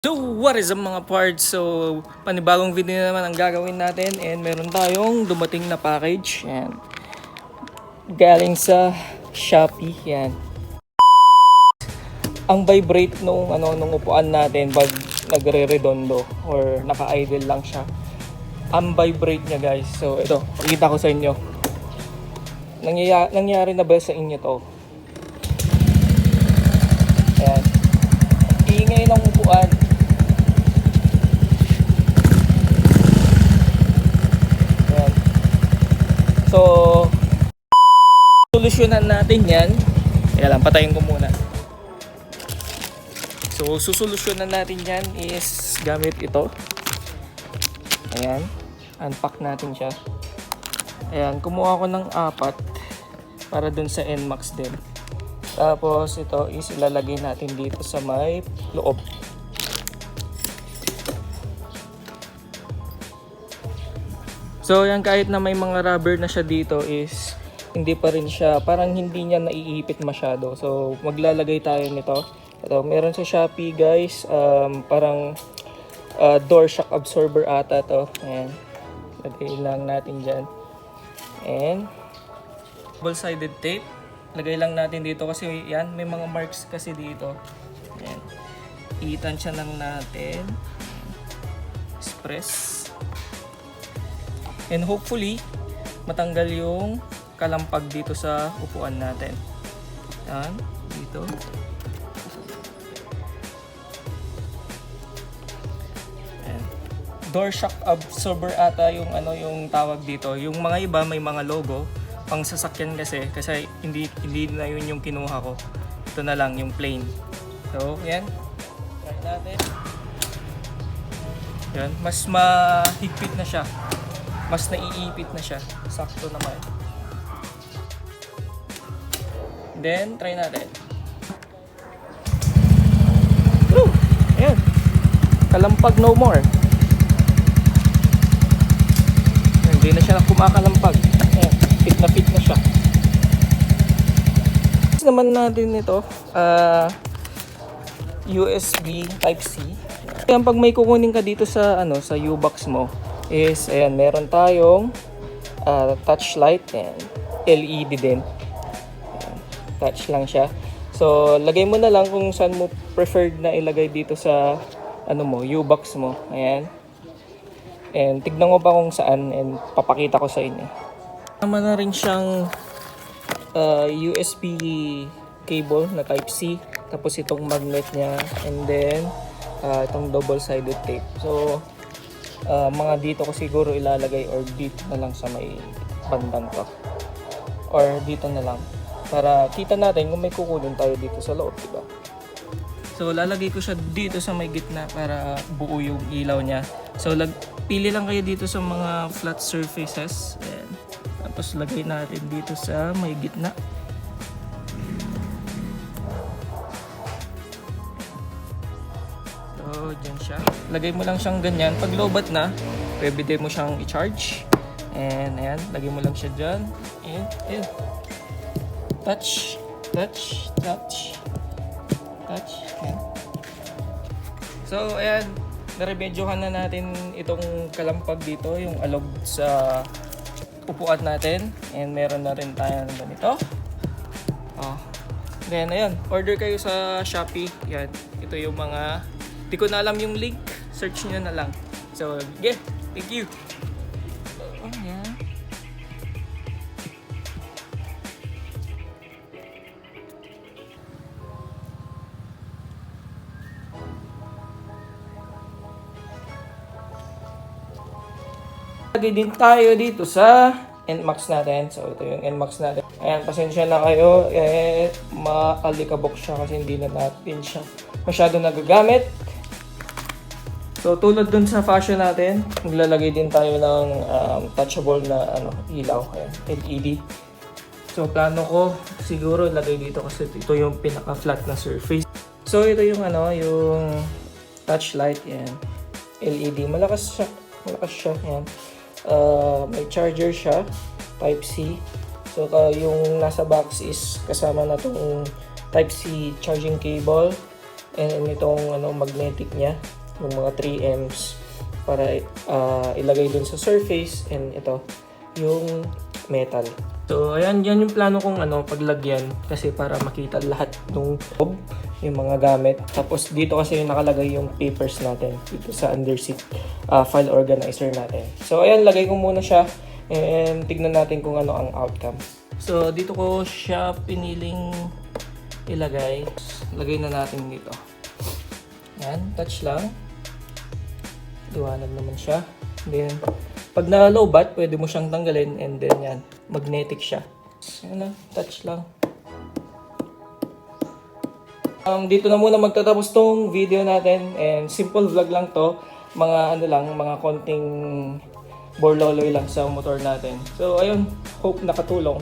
So what is up mga parts? So panibagong video na naman ang gagawin natin and meron tayong dumating na package yan. Galing sa Shopee yan. Ang vibrate nung nung upuan natin pag nagre-redondo or naka-idle lang siya. Ang vibrate niya guys. So ito, pakita ko sa inyo. Nangyari na ba sa inyo to? Ayan. Ingay ng upuan. So, solusyonan natin yan. Kaya lang, patayin ko muna. So, susolusyonan natin yan is gamit ito. Ayan. Unpack natin siya. Ayan, kumuha ko ng 4 para dun sa NMAX din. Tapos, ito is ilalagay natin dito sa may loob. So yan, kahit na may mga rubber na siya dito is hindi pa rin siya, parang hindi niya naiipit masyado. So maglalagay tayo nito. Ito, meron sa Shopee guys, parang door shock absorber ata to. Ayan. Lagay lang natin dyan. And double-sided tape. Lagay lang natin dito kasi yan, may mga marks kasi dito. Ayan. Itansya lang natin. Express. And hopefully, matanggal yung kalampag dito sa upuan natin. Yan, dito. Ayan. Door shock absorber ata yung yung tawag dito. Yung mga iba may mga logo pang sasakyan kasi hindi na yun yung kinuha ko. Ito na lang yung plain. So, yan. Try natin. Yan, mas mahigpit na siya. Mas naiipit na siya. Sakto naman. Then, try natin. Woo! Ayan. Kalampag no more. Hindi na siya kumakalampag. Ayan. Fit na siya. Next naman natin ito. USB Type-C. Ayan, pag may kukunin ka dito sa, sa U-box mo, is ayan, meron tayong touch light and LED din. Ayan, touch lang siya. So lagay mo na lang kung saan mo preferred na ilagay dito sa U-box mo. Ayan. And tignan mo pa kung saan and papakita ko sa inyo. Naman na rin siyang USB cable na Type-C, tapos itong magnet niya, and then itong double-sided tape. So mga dito ko siguro ilalagay or dito na lang sa may bandang to or dito na lang para kita natin kung may kukunin tayo dito sa loob, diba? So lalagay ko siya dito sa may gitna para buo yung ilaw niya. So pili lang kayo dito sa mga flat surfaces. Ayan. Tapos lagay natin dito sa may gitna. So, dyan siya. Lagay mo lang siyang ganyan. Pag lobat na, pwede mo siyang i-charge. And ayan, lagay mo lang siya dyan. And ayan. Touch, touch, touch, touch. Ayan. So, ayan. Naremedyohan na natin itong kalampag dito, yung alog sa upuan natin. And meron na rin tayo ng ganito. Then, ayan. Order kayo sa Shopee. Yan. Ito yung mga... Di ko na alam yung link. Search nyo na lang. So, yeah. Thank you. Oh, yeah. Lagay din tayo dito sa NMAX natin. So, ito yung NMAX natin. Ayan, pasensya na kayo. Maalikabok siya kasi hindi na natin siya masyado nagagamit. So tulad dun sa fashion natin, maglalagay din tayo ng touchable na ilaw, ayan, LED. So plano ko siguro ilagay dito kasi ito yung pinaka-flat na surface. So ito yung yung touch light, yan. LED, malakas siya, yan. May charger siya, Type-C. So yung nasa box is kasama na tong Type-C charging cable. and itong ano, magnetic niya, yung mga 3Ms para ilagay dun sa surface, and ito yung metal. So ayan, yan yung plano kong ano, paglagyan kasi para makita lahat ng yung mga gamit. Tapos dito kasi nakalagay yung papers natin dito sa underseat file organizer natin. So ayan, lagay ko muna siya and tignan natin kung ano ang outcome. So dito ko siya piniling ilagay. Lagay na natin dito. Ayan, touch lang. Liwanag naman siya. Then pag na-lowbat, pwede mo siyang tanggalin, and then yan, magnetic siya. Yan lang, touch lang. Dito na muna magtatapos tong video natin, and simple vlog lang to. Mga ano lang, mga konting borloloy lang sa motor natin. So ayun, hope nakatulong.